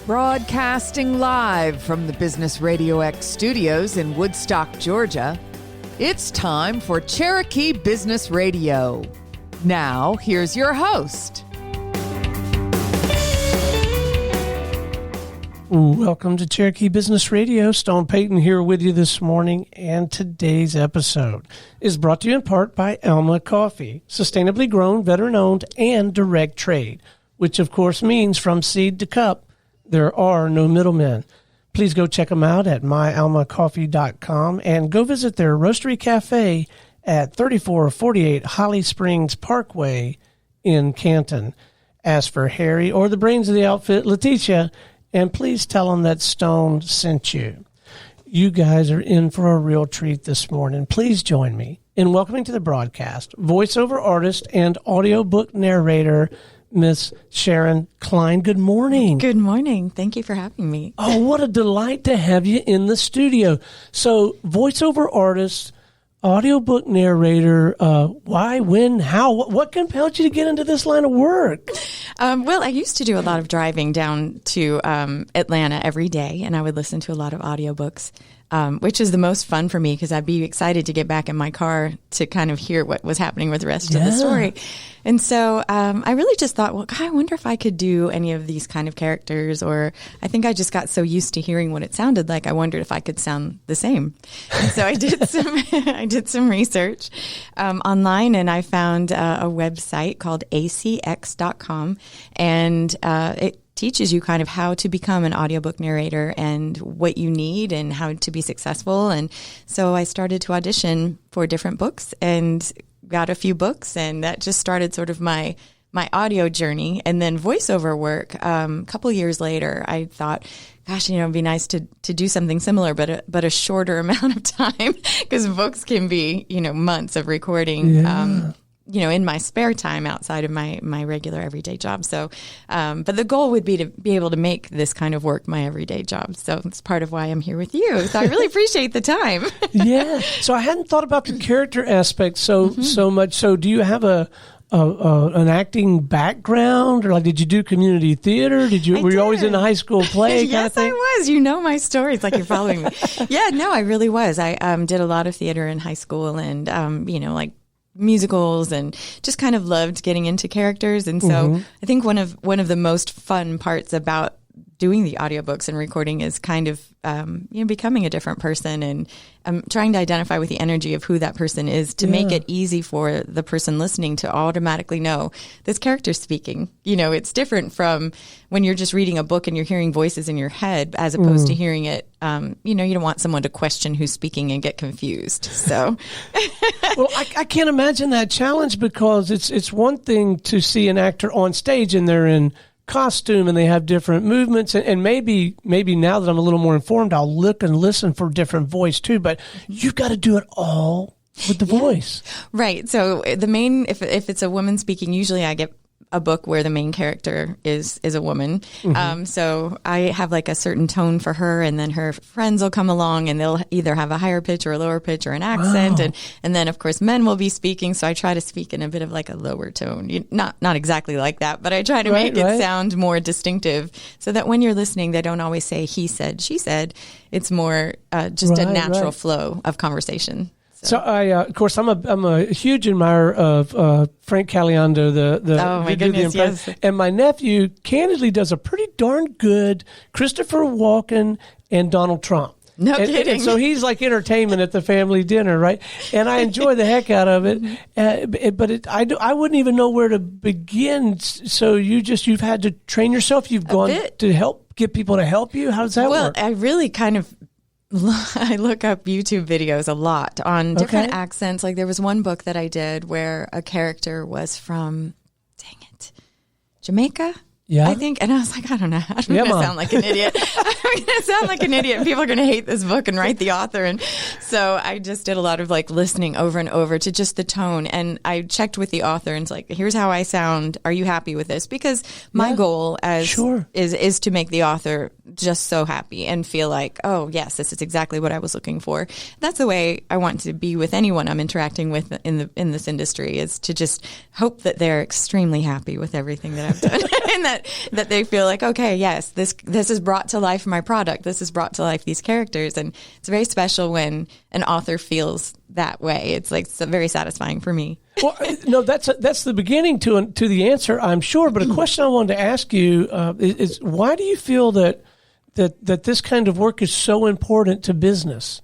Broadcasting live from the Business RadioX studios in Woodstock, Georgia, it's time for Cherokee Business Radio. Now, here's your host. Welcome to Cherokee Business Radio. Stone Payton here with you this morning, and today's episode is brought to you in part by Alma Coffee, sustainably grown, veteran-owned, and direct trade, which of course means from seed to cup, there are no middlemen. Please go check them out at myalmacoffee.com and go visit their Roastery Cafe at 3448 Holly Springs Parkway in Canton. Ask for Harry or the brains of the outfit, Letitia, and please tell them that Stone sent you. You guys are in for a real treat this morning. Please join me in welcoming to the broadcast voiceover artist and audiobook narrator, Miss Sharon Cline. Good morning. Good morning. Thank you for having me. Oh, what a delight to have you in the studio. So, voiceover artist, audiobook narrator, why, when, how, what compelled you to get into this line of work? Well, I used to do a lot of driving down to Atlanta every day, and I would listen to a lot of audiobooks, which is the most fun for me because I'd be excited to get back in my car to kind of hear what was happening with the rest of the story. And so I really just thought, well, God, I wonder if I could do any of these kind of characters, or I think I just got so used to hearing what it sounded like, I wondered if I could sound the same. And so I did some research online, and I found a website called acx.com, and it teaches you kind of how to become an audiobook narrator and what you need and how to be successful. And so I started to audition for different books and got a few books, and that just started sort of my audio journey. And then voiceover work, a couple years later, I thought, gosh, it'd be nice to do something similar, but a shorter amount of time, because books can be, months of recording. In my spare time outside of my regular everyday job. So, but the goal would be to be able to make this kind of work my everyday job. So it's part of why I'm here with you. So I really appreciate the time. Yeah. So I hadn't thought about the character aspect so much. So do you have an acting background, or did you do community theater? Were you always in a high school play? Yes, I was. You know my story. It's like you're following me. Yeah, no, I really was. I did a lot of theater in high school, and like musicals, and just kind of loved getting into characters. And so I think one of the most fun parts about doing the audiobooks and recording is kind of becoming a different person, and trying to identify with the energy of who that person is to make it easy for the person listening to automatically know this character's speaking. It's different from when you're just reading a book and you're hearing voices in your head, as opposed to hearing it. You don't want someone to question who's speaking and get confused. So, well, I can't imagine that challenge, because it's one thing to see an actor on stage and they're in costume and they have different movements, and maybe now that I'm a little more informed, I'll look and listen for different voice too, but you've got to do it all with the voice. Right. So the main, if it's a woman speaking, usually I get a book where the main character is a woman. So I have like a certain tone for her, and then her friends will come along and they'll either have a higher pitch or a lower pitch or an accent. Wow. And then of course men will be speaking. So I try to speak in a bit of like a lower tone, not exactly like that, but I try to make it sound more distinctive, so that when you're listening, they don't always say he said, she said. It's more just a natural flow of conversation. So of course, I'm a huge admirer of Frank Caliendo, oh my goodness, yes. And my nephew candidly does a pretty darn good Christopher Walken and Donald Trump. No kidding. And so he's like entertainment at the family dinner, right? And I enjoy the heck out of it. But I wouldn't even know where to begin. So you've had to train yourself. You've gone to help get people to help you. How does that work? Well, I really I look up YouTube videos a lot on different accents. Like there was one book that I did where a character was from, Jamaica. Yeah. I think. And I was like, I don't know. I'm going to sound like an idiot. I'm going to sound like an idiot. People are going to hate this book and write the author. And so I just did a lot of like listening over and over to just the tone. And I checked with the author and it's like, here's how I sound. Are you happy with this? Because my goal is to make the author just so happy and feel like, oh, yes, this is exactly what I was looking for. That's the way I want to be with anyone I'm interacting with in this industry, is to just hope that they're extremely happy with everything that I've done. that they feel like, okay, yes, this has brought to life my product. This has brought to life these characters. And it's very special when an author feels that way. It's like very satisfying for me. Well, no, that's the beginning to the answer, I'm sure. But a question I wanted to ask you is why do you feel that this kind of work is so important to businesses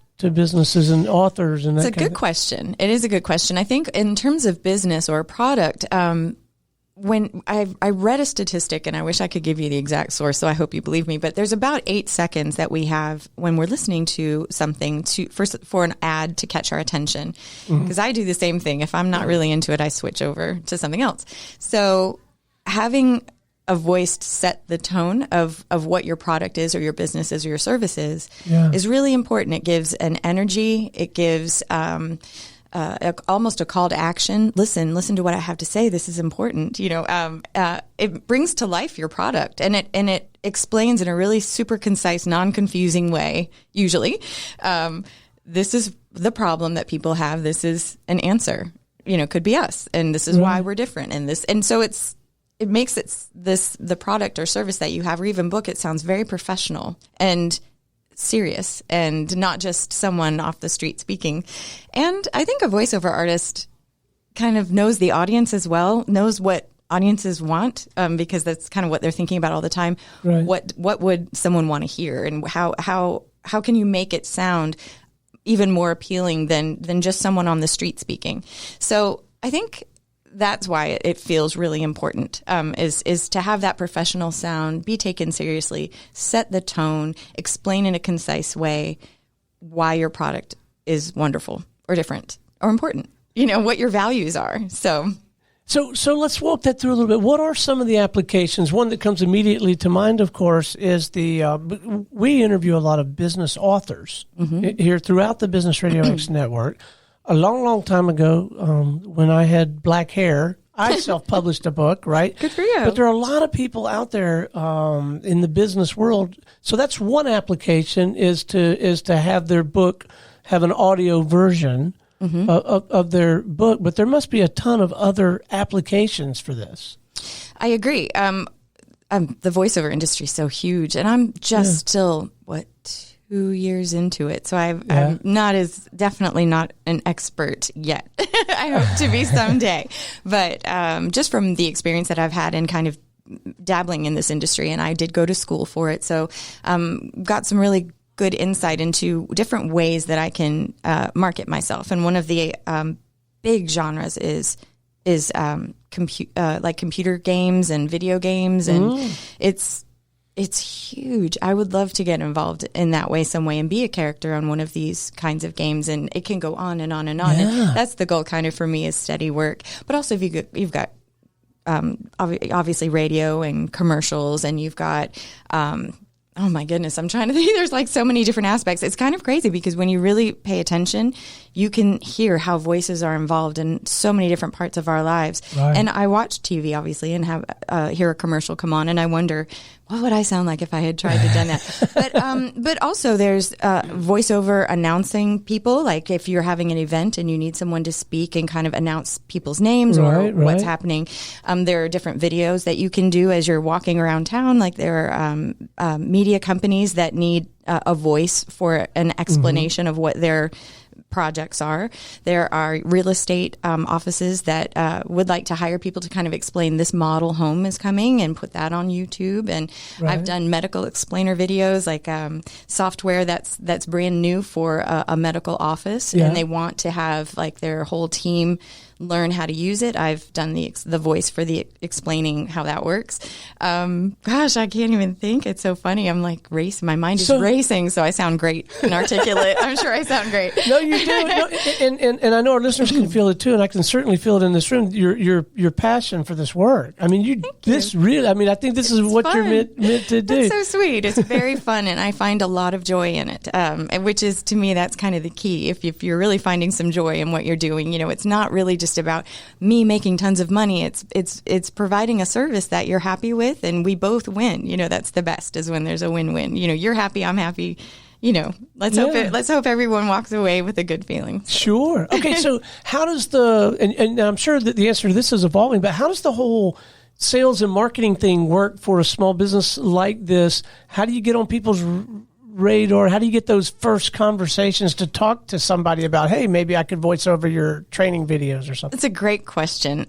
and authors? And it's a good question. It is a good question. I think in terms of business or product, when I read a statistic, and I wish I could give you the exact source, so I hope you believe me, but there's about 8 seconds that we have when we're listening to something for an ad to catch our attention. Because I do the same thing. If I'm not really into it, I switch over to something else. So having a voice to set the tone of what your product is or your business is or your service is really important. It gives an energy. It gives almost a call to action. Listen to what I have to say. This is important. It brings to life your product, and it explains in a really super concise, non-confusing way. Usually, this is the problem that people have. This is an answer. Could be us, and this is why we're different. And so it makes the product or service that you have, or even book. It sounds very professional and serious and not just someone off the street speaking. And I think a voiceover artist kind of knows the audience as well, knows what audiences want, because that's kind of what they're thinking about all the time. Right. What would someone want to hear, and how can you make it sound even more appealing than just someone on the street speaking? So I think that's why it feels really important, is to have that professional sound, be taken seriously, set the tone, explain in a concise way why your product is wonderful or different or important, what your values are. So let's walk that through a little bit. What are some of the applications? One that comes immediately to mind, of course, is we interview a lot of business authors here throughout the Business RadioX network. A long, long time ago, when I had black hair, I self-published a book, right? Good for you. But there are a lot of people out there in the business world. So that's one application, is to have their book have an audio version of their book. But there must be a ton of other applications for this. I agree. The voiceover industry is so huge, and I'm just still 2 years into it. So I'm definitely not an expert yet. I hope to be someday. But just from the experience that I've had in kind of dabbling in this industry, and I did go to school for it. So got some really good insight into different ways that I can market myself. And one of the big genres is computer games and video games. And it's huge. I would love to get involved in that way, some way, and be a character on one of these kinds of games. And it can go on and on and on. Yeah. And that's the goal kind of for me, is steady work. But also you've got obviously radio and commercials, and you've got, oh my goodness, I'm trying to think. There's like so many different aspects. It's kind of crazy because when you really pay attention, you can hear how voices are involved in so many different parts of our lives. Right. And I watch TV, obviously, and hear a commercial come on, and I wonder, what would I sound like if I had tried to done that? But also there's voiceover announcing people. Like if you're having an event and you need someone to speak and kind of announce people's names or what's happening, there are different videos that you can do as you're walking around town. Like there are media companies that need a voice for an explanation of what their projects are. There are real estate offices that would like to hire people to kind of explain this model home is coming and put that on YouTube. And I've done medical explainer videos, like software that's brand new for a medical office, and they want to have like their whole team learn how to use it. I've done the voice for the explaining how that works. Gosh, I can't even think. It's so funny. I'm like racing. My mind is racing, so I sound great and articulate. I'm sure I sound great. No, you do. No, and I know our listeners can feel it too, and I can certainly feel it in this room. Your passion for this work. I mean, really. I mean, I think this is what you're meant to do. That's so sweet. It's very fun, and I find a lot of joy in it. Which is, to me, that's kind of the key. If you're really finding some joy in what you're doing, it's not really just about me making tons of money. It's providing a service that you're happy with, and we both win. That's the best, is when there's a win-win. You're happy, I'm happy. Let's hope everyone walks away with a good feeling. Sure. Okay, so how does and I'm sure that the answer to this is evolving, but how does the whole sales and marketing thing work for a small business like this? How do you get on people's radar? How do you get those first conversations to talk to somebody about, hey, maybe I could voice over your training videos or something? That's a great question.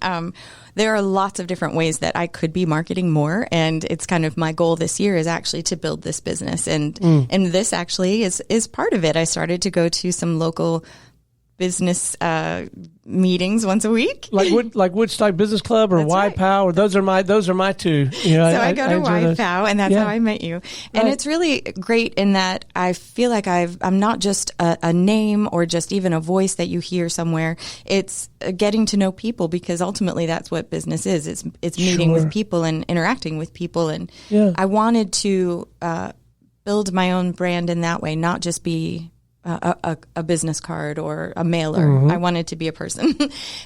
There are lots of different ways that I could be marketing more, and it's kind of my goal this year is actually to build this business, and this actually is part of it. I started to go to some local business meetings once a week, like Woodstock Business Club or YPOW, or those are my two. You know, so I go to YPOW, and that's how I met you. And Right. it's really great in that I feel like I'm not just a name or just even a voice that you hear somewhere. It's getting to know people, because ultimately that's what business is. It's meeting with people and interacting with people. And I wanted to build my own brand in that way, not just be a business card or a mailer. I wanted to be a person.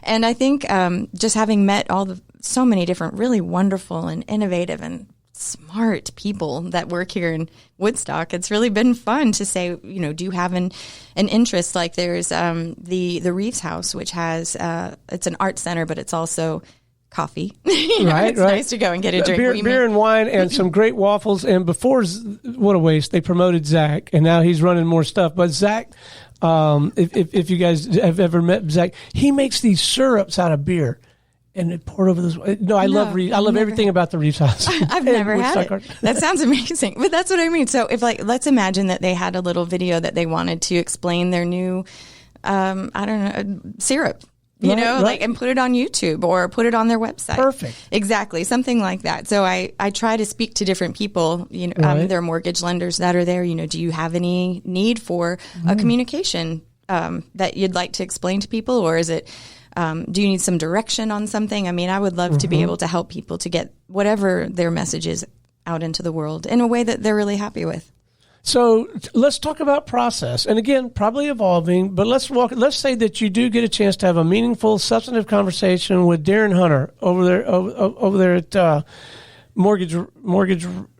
And I think just having met so many different really wonderful and innovative and smart people that work here in Woodstock, it's really been fun to say, you know, do you have an interest? Like there's the Reeves House, which has it's an art center, but it's also coffee. It's nice to go and get a drink. Beer and wine and some great waffles. And before, what a waste, they promoted Zach, and now he's running more stuff. But Zach, if you guys have ever met Zach, he makes these syrups out of beer. And it poured over this. I love everything about the Reeves House. I've never had it. That sounds amazing. But that's what I mean. So if let's imagine that they had a little video that they wanted to explain their new, syrup. And put it on YouTube or put it on their website. Perfect. Exactly. Something like that. So I try to speak to different people. There are mortgage lenders that are there. Do you have any need for a communication that you'd like to explain to people? Or is it, do you need some direction on something? I mean, I would love to be able to help people to get whatever their message is out into the world in a way that they're really happy with. So let's talk about process. And again, probably evolving, but let's say that you do get a chance to have a meaningful, substantive conversation with Darren Hunter over there at Mortgage.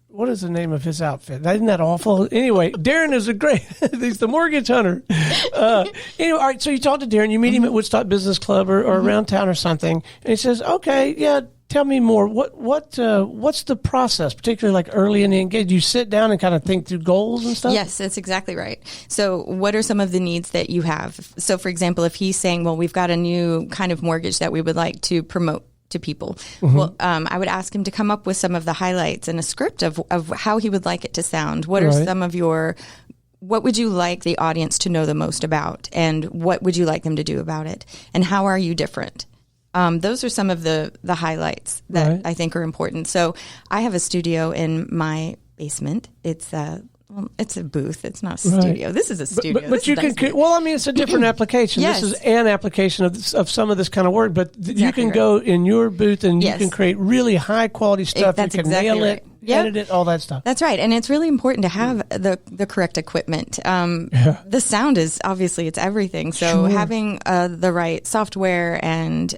What is the name of his outfit? Isn't that awful? Anyway, Darren is he's the mortgage hunter. Anyway, all right. So you talk to Darren, you meet him at Woodstock Business Club or around town or something. And he says, okay, yeah, tell me more. What's the process, particularly like early in the engagement? You sit down and kind of think through goals and stuff? Yes, that's exactly right. So what are some of the needs that you have? So for example, if he's saying, well, we've got a new kind of mortgage that we would like to promote to people. Well, I would ask him to come up with some of the highlights and a script of how he would like it to sound. What are some of what would you like the audience to know the most about? And what would you like them to do about it? And how are you different? Those are some of the highlights that I think are important. So I have a studio in my basement. It's a booth. It's not a studio. This is a studio. But you can, it's a different application. Yes. This is an application of some of this kind of work, but you can go in your booth and you can create really high quality stuff. That's you can exactly nail it, edit it, all that stuff. That's right. And it's really important to have the correct equipment. The sound is obviously it's everything. So having the right software and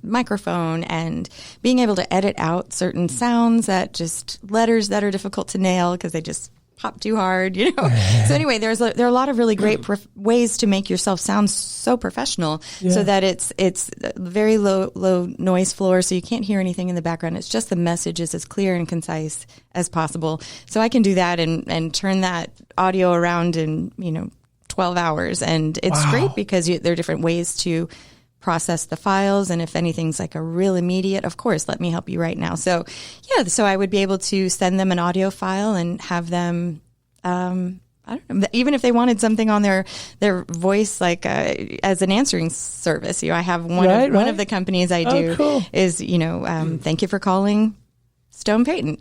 microphone and being able to edit out certain sounds letters that are difficult to nail because they just pop too hard, So anyway, there are a lot of really great ways to make yourself sound so professional, so that it's very low noise floor, so you can't hear anything in the background. It's just the message is as clear and concise as possible. So I can do that and turn that audio around in 12 hours, and it's great because there are different ways to process the files, and if anything's like a real immediate, of course, let me help you right now. So so I would be able to send them an audio file and have them I don't know, even if they wanted something on their voice, like as an answering service. I have one of the companies I do is thank you for calling Stone Payton.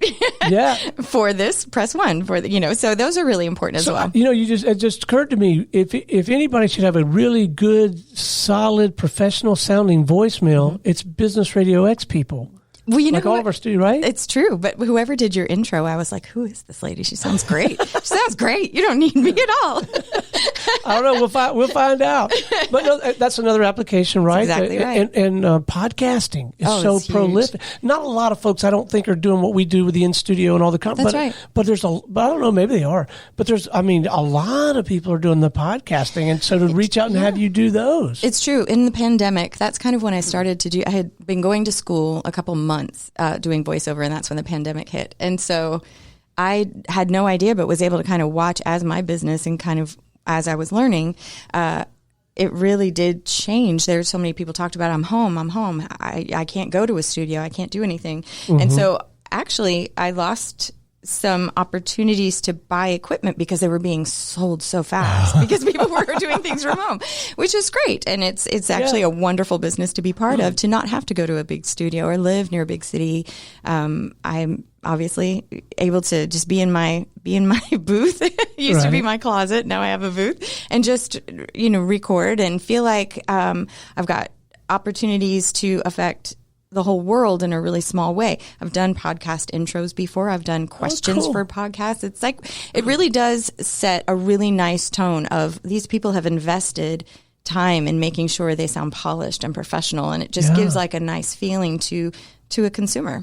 For this, press 1 for the, so those are really important as well. It just occurred to me, if anybody should have a really good, solid, professional sounding voicemail, it's Business RadioX people. Well, all of our studio, right? It's true. But whoever did your intro, I was like, who is this lady? She sounds great. She sounds great. You don't need me at all. I don't know. We'll find out. But no, that's another application, right? That's exactly right. And podcasting is so prolific. Not a lot of folks, I don't think, are doing what we do with the in-studio and all the content. That's right. But I don't know, maybe they are. But a lot of people are doing the podcasting. And so to reach out and have you do those. It's true. In the pandemic, that's kind of when I started to do, I had been going to school a couple months doing voiceover, and that's when the pandemic hit. And so I had no idea, but was able to kind of watch as my business and kind of as I was learning, it really did change. There's so many people talked about, I'm home. I can't go to a studio. I can't do anything. Mm-hmm. And so actually I lost some opportunities to buy equipment because they were being sold so fast because people were doing things from home, which is great. And it's actually a wonderful business to be part of, to not have to go to a big studio or live near a big city. I'm obviously able to just be in my booth. It used to be my closet. Now I have a booth and just, record and feel like, I've got opportunities to affect the whole world in a really small way. I've done podcast intros before. I've done questions for podcasts. It's like, it really does set a really nice tone of these people have invested time in making sure they sound polished and professional. And it just gives like a nice feeling to a consumer.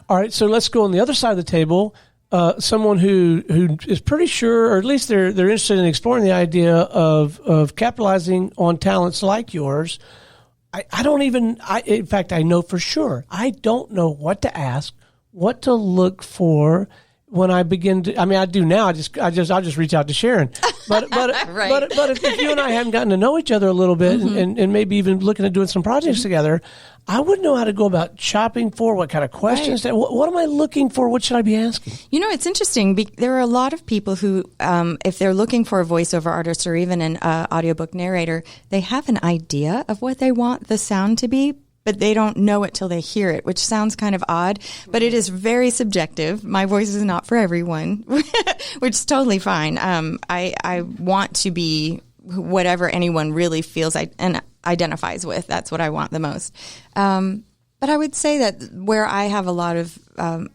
All right. So let's go on the other side of the table. Someone who is pretty sure, or at least they're interested in exploring the idea of capitalizing on talents like yours. In fact, I know for sure, I don't know what to ask, what to look for when I begin to, I do now, I'll just reach out to Sharon. But right. but if you and I hadn't gotten to know each other a little bit and maybe even looking at doing some projects together, I wouldn't know how to go about shopping for, what kind of questions, what am I looking for? What should I be asking? It's interesting. There are a lot of people who, if they're looking for a voiceover artist or even an audiobook narrator, they have an idea of what they want the sound to be, but they don't know it till they hear it, which sounds kind of odd, but it is very subjective. My voice is not for everyone, which is totally fine. I want to be whatever anyone really feels and identifies with. That's what I want the most. But I would say that where I have a lot of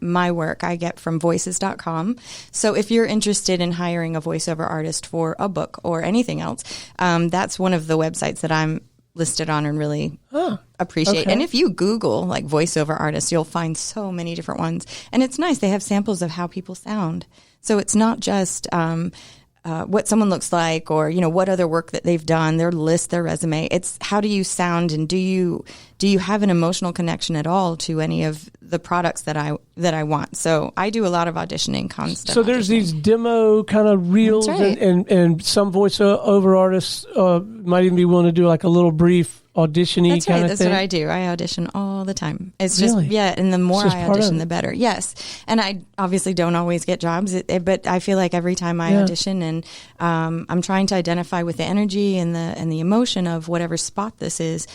my work, I get from voices.com. So if you're interested in hiring a voiceover artist for a book or anything else, that's one of the websites that I'm listed on and really appreciate. Okay. And if you Google like voiceover artists, you'll find so many different ones. And it's nice. They have samples of how people sound. So it's not just what someone looks like or, what other work that they've done, their list, their resume. It's how do you sound and do you have an emotional connection at all to any of the products that I want? So I do a lot of auditioning constantly. So there's these demo kind of reels and some voiceover artists might even be willing to do like a little brief audition-y kind of thing. That's what I do. I audition all the time. It's just, and the more I audition, the better. Yes. And I obviously don't always get jobs, but I feel like every time I audition and I'm trying to identify with the energy and the emotion of whatever spot this is,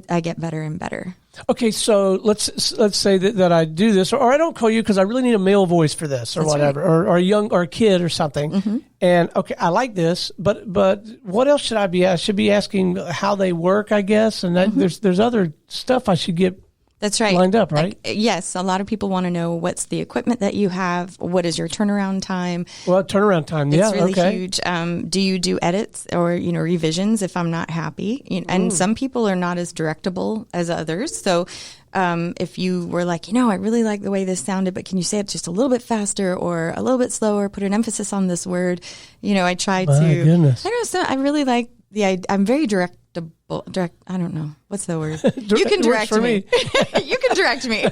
I get better and better. Okay, so let's say that I do this, or I don't call you because I really need a male voice for this, or that's whatever, or a young or a kid or something. Mm-hmm. And okay, I like this, but what else should I be? I should be asking how they work, I guess, and that, there's other stuff I should get. That's right. Lined up, right? Yes. A lot of people want to know what's the equipment that you have. What is your turnaround time? Well, turnaround time. It's really huge. Do you do edits or, revisions if I'm not happy? And some people are not as directable as others. So if you were like, I really like the way this sounded, but can you say it just a little bit faster or a little bit slower, put an emphasis on this word? I try My to. Goodness. I don't know. So I really like I'm very direct. I don't know. What's the word? You can direct me. You can direct me.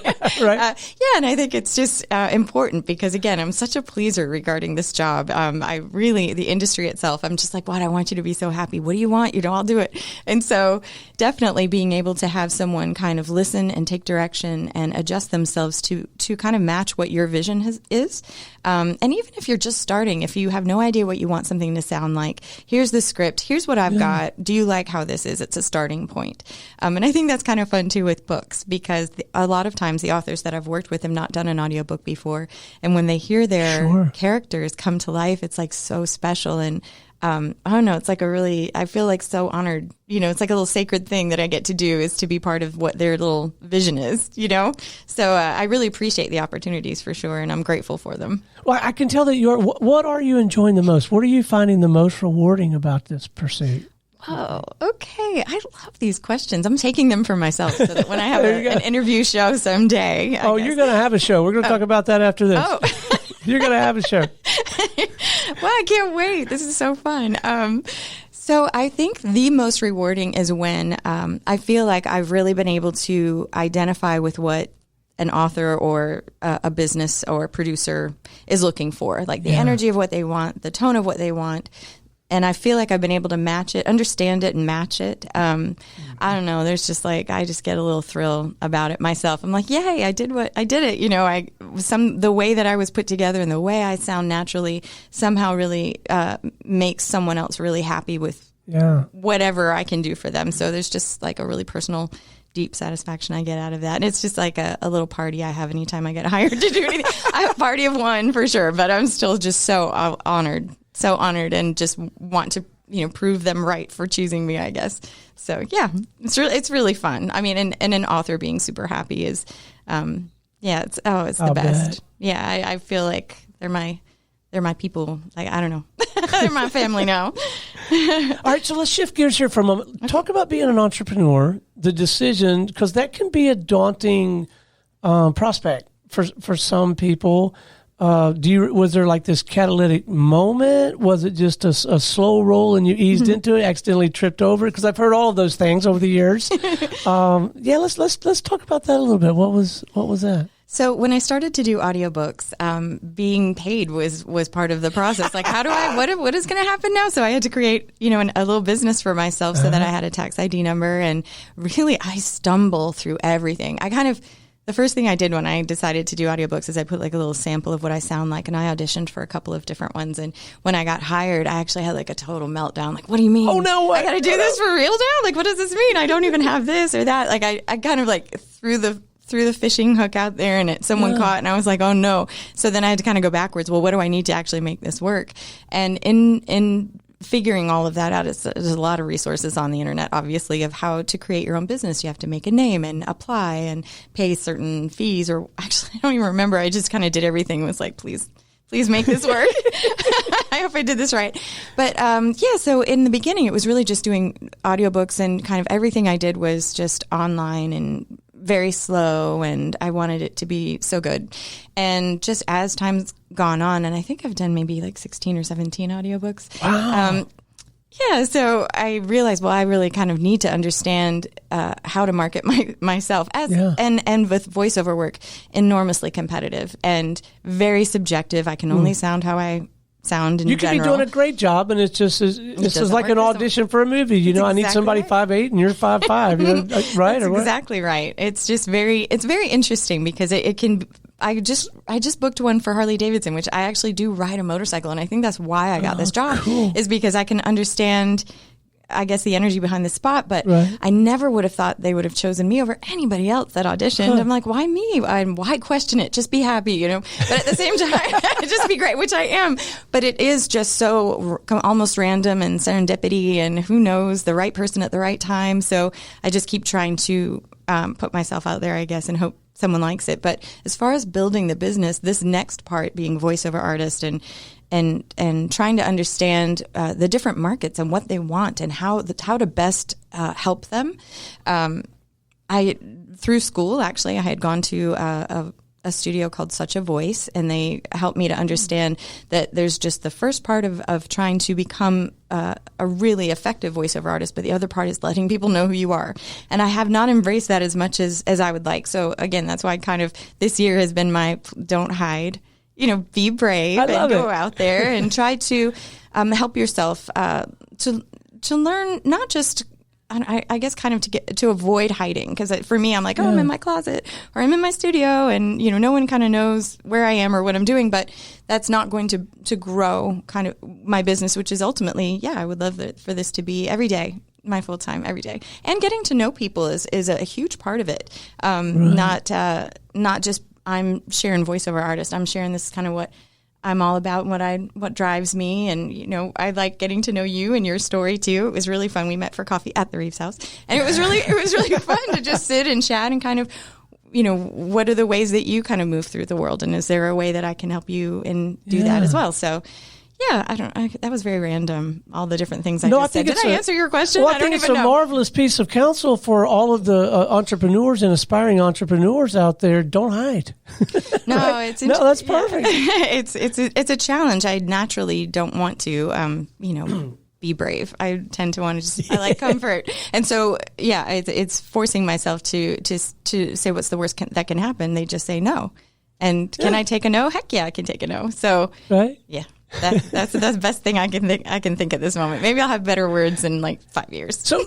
Right. And I think it's just important because, again, I'm such a pleaser regarding this job. The industry itself, I'm just like, I want you to be so happy. What do you want? I'll do it. And so definitely being able to have someone kind of listen and take direction and adjust themselves to kind of match what your vision is. And even if you're just starting, if you have no idea what you want something to sound like, here's the script. Here's what I've got. Do you like how this is? It's a starting point. And I think that's kind of fun too with books because a lot of times the authors that I've worked with have not done an audiobook before. And when they hear their characters come to life, it's like so special. And I don't know, it's like I feel like so honored, it's like a little sacred thing that I get to do, is to be part of what their little vision is, So I really appreciate the opportunities for sure, and I'm grateful for them. Well, I can tell that what are you enjoying the most? What are you finding the most rewarding about this pursuit? Oh, okay. I love these questions. I'm taking them for myself so that when I have an interview show someday. You're going to have a show. We're going to talk about that after this. Oh. You're going to have a show. Well, I can't wait. This is so fun. So I think the most rewarding is when I feel like I've really been able to identify with what an author or a business or producer is looking for, like the energy of what they want, the tone of what they want. And I feel like I've been able to match it, understand it, and match it. I don't know. There's just I just get a little thrill about it myself. I'm like, yay, I did it. The way that I was put together and the way I sound naturally somehow really makes someone else really happy with whatever I can do for them. So there's just like a really personal, deep satisfaction I get out of that. And it's just like a little party I have anytime I get hired to do anything. I have a party of one for sure, but I'm still just so honored and just want to, prove them right for choosing me, I guess. So yeah, it's really fun. I mean, and an author being super happy is, it's the best. Bet. Yeah. I feel like they're my people. Like, I don't know. They're my family now. All right. So let's shift gears here for a moment. Okay. Talk about being an entrepreneur, the decision, because that can be a daunting prospect for some people. Was there like this catalytic moment? Was it just a slow roll and you eased into it, accidentally tripped over it? Because I've heard all of those things over the years. Let's talk about that a little bit. What was that? So when I started to do audiobooks, being paid was part of the process. Like, what is going to happen now? So I had to create, a little business for myself so that I had a tax ID number. And really, I stumble through everything. The first thing I did when I decided to do audiobooks is I put like a little sample of what I sound like, and I auditioned for a couple of different ones. And when I got hired, I actually had like a total meltdown. Like, what do you mean? Oh, no way. I got to do this for real now? Like, what does this mean? I don't even have this or that. Like, I kind of like threw the fishing hook out there, and someone caught, and I was like, oh no. So then I had to kind of go backwards. Well, what do I need to actually make this work? And in figuring all of that out, there's a lot of resources on the internet, obviously, of how to create your own business. You have to make a name and apply and pay certain fees, or actually, I don't even remember. I just kind of did everything. It was like, please make this work. I hope I did this right. But so in the beginning, it was really just doing audiobooks, and kind of everything I did was just online and very slow, and I wanted it to be so good. And just as time's gone on, and I think I've done maybe like 16 or 17 audiobooks. Wow. So I realized, I really kind of need to understand how to market myself and with voiceover work, enormously competitive and very subjective. I can only sound how I sound in general. You could be doing a great job, and it's just this is like an audition for a movie. I need somebody 5'8" and you're 5'5", right? That's exactly right. It's just it's very interesting because it can. I just booked one for Harley Davidson, which I actually do ride a motorcycle, and I think that's why I got this job, is because I can understand, I guess, the energy behind the spot, but I never would have thought they would have chosen me over anybody else that auditioned. I'm like, why me? Why question it? Just be happy, But at the same time, just be great, which I am. But it is just so almost random and serendipity, and who knows, the right person at the right time. So I just keep trying to put myself out there, I guess, and hope someone likes it. But as far as building the business, this next part, being voiceover artist and trying to understand the different markets and what they want and how to best help them. Through school, actually, I had gone to a studio called Such a Voice, and they helped me to understand that there's just the first part of trying to become a really effective voiceover artist, but the other part is letting people know who you are. And I have not embraced that as much as I would like. So again, that's why kind of this year has been my don't hide. Be brave and go out there and try to help yourself to learn, not just, I guess, kind of to avoid hiding. Because for me, I'm like, I'm in my closet or I'm in my studio, and no one kind of knows where I am or what I'm doing. But that's not going to grow kind of my business, which is ultimately, I would love for this to be every day. My full time every day, and getting to know people is a huge part of it. Not just I'm Sharon, voiceover artist. I'm sharing this kind of what I'm all about what drives me. And, you know, I like getting to know you and your story too. It was really fun. We met for coffee at the Reeves house, and it was really fun to just sit and chat and kind of, you know, what are the ways that you kind of move through the world? And is there a way that I can help you and do that as well? So, yeah, that was very random, all the different things I just said. Did I answer your question? Well, I think it's a marvelous piece of counsel for all of the entrepreneurs and aspiring entrepreneurs out there. Don't hide. No, right? That's perfect. It's a challenge. I naturally don't want to, you know, be brave. I tend to want to I like comfort. And so, yeah, it's forcing myself to say what's the worst that can happen. They just say no. And can I take a no? Heck yeah, I can take a no. So, right? Yeah. That's the best thing I can think at this moment. Maybe I'll have better words in like 5 years. So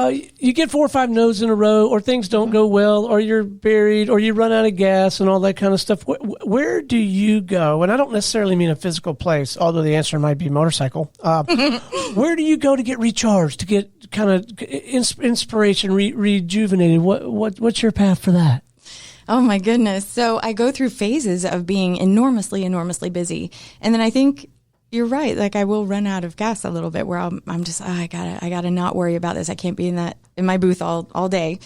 you get 4 or 5 no's in a row, or things don't go well, or you're buried, or you run out of gas and all that kind of stuff. Where do you go? And I don't necessarily mean a physical place, although the answer might be motorcycle. Where do you go to get recharged, to get kind of inspiration, rejuvenated? What's your path for that? Oh my goodness. So I go through phases of being enormously, enormously busy. And then I think you're right. Like I will run out of gas a little bit where I'm just, I gotta not worry about this. I can't be in my booth all day.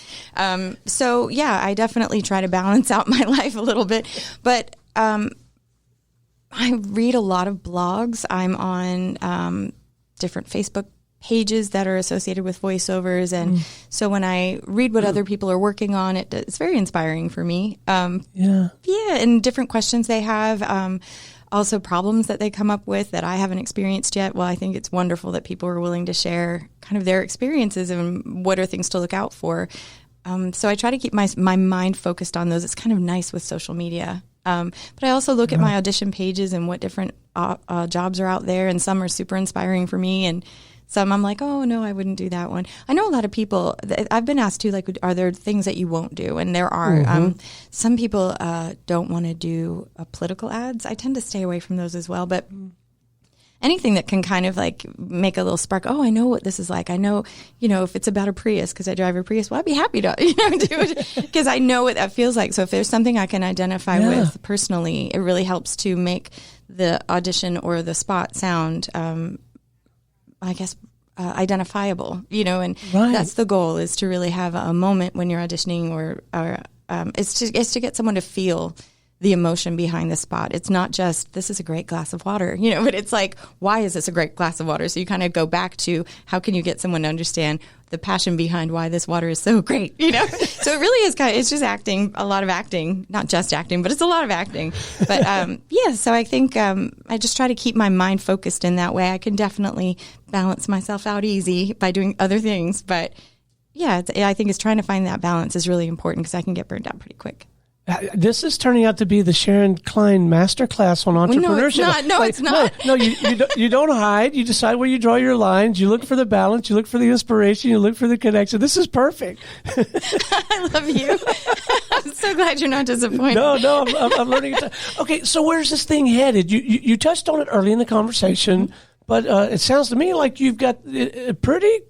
So yeah, I definitely try to balance out my life a little bit, but, I read a lot of blogs. I'm on, different Facebook pages that are associated with voiceovers. And so when I read what other people are working on, it's very inspiring for me. And different questions they have, also problems that they come up with that I haven't experienced yet. Well, I think it's wonderful that people are willing to share kind of their experiences and what are things to look out for. So I try to keep my mind focused on those. It's kind of nice with social media. But I also look at my audition pages and what different jobs are out there, and some are super inspiring for me, and some I'm like, oh, no, I wouldn't do that one. I know a lot of people, I've been asked too, like, are there things that you won't do? And there are. Some people don't want to do political ads. I tend to stay away from those as well. But anything that can kind of like make a little spark, oh, I know what this is like. I know, if it's about a Prius, because I drive a Prius, well, I'd be happy to, do it because I know what that feels like. So if there's something I can identify with personally, it really helps to make the audition or the spot sound identifiable, and that's the goal, is to really have a moment when you're auditioning or it's to get someone to feel the emotion behind the spot. It's not just, this is a great glass of water, but it's like, why is this a great glass of water? So you kind of go back to, how can you get someone to understand the passion behind why this water is so great, So it really is it's just acting, a lot of acting, not just acting, but it's a lot of acting. But so I think I just try to keep my mind focused in that way. I can definitely balance myself out easy by doing other things. But yeah, I think it's trying to find that balance is really important, because I can get burned out pretty quick. This is turning out to be the Sharon Cline masterclass on entrepreneurship. No, it's not. No, you don't hide. You decide where you draw your lines. You look for the balance. You look for the inspiration. You look for the connection. This is perfect. I love you. I'm so glad you're not disappointed. No, I'm learning. Okay, so where's this thing headed? You touched on it early in the conversation, but it sounds to me like you've got a pretty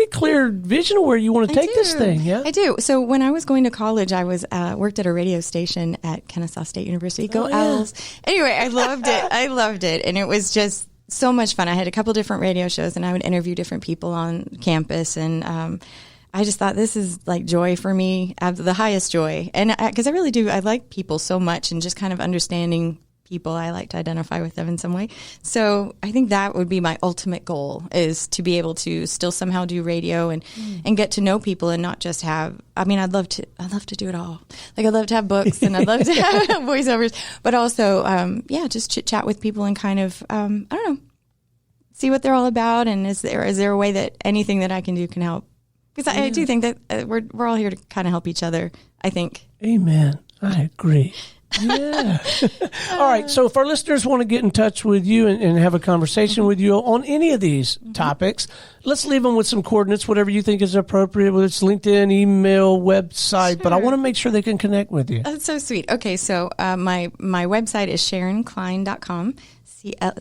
clear vision of where you want to take this thing. Yeah, I do. So when I was going to college, I was worked at a radio station at Kennesaw State University. Go Owls. Anyway, I loved it. And it was just so much fun. I had a couple different radio shows, and I would interview different people on campus. And I just thought, this is like joy for me, the highest joy. And because I really do, I like people so much, and just kind of understanding people. I like to identify with them in some way. So I think that would be my ultimate goal, is to be able to still somehow do radio and get to know people, and not just have, I'd love to do it all. Like, I'd love to have books, and I'd love to have voiceovers, but also, just chit chat with people and kind of, see what they're all about. And is there a way that anything that I can do can help? Because I do think that we're all here to kind of help each other, I think. Amen. I agree. Yeah. All right. So if our listeners want to get in touch with you and have a conversation with you on any of these topics, let's leave them with some coordinates, whatever you think is appropriate, whether it's LinkedIn, email, website. Sure. But I want to make sure they can connect with you. That's so sweet. Okay. So my website is SharonCline.com.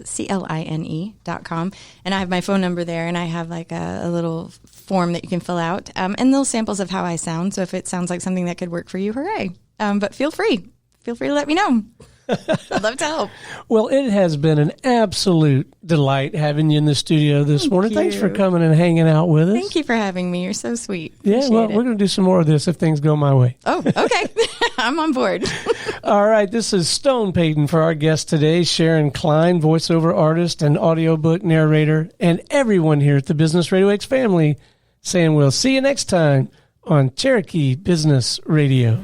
CLINE.com. And I have my phone number there, and I have like a little form that you can fill out, and little samples of how I sound. So if it sounds like something that could work for you, hooray. But feel free feel free to let me know. I'd love to help. Well, it has been an absolute delight having you in the studio this morning. you. Thanks for coming and hanging out with us. Thank you for having me. You're so sweet. Yeah, Appreciate well, it. we're going to do some more of this if things go my way. Oh, okay. I'm on board. All right, this is Stone Payton for our guest today, Sharon Cline, voiceover artist and audiobook narrator, and everyone here at the Business RadioX family saying we'll see you next time on Cherokee Business Radio.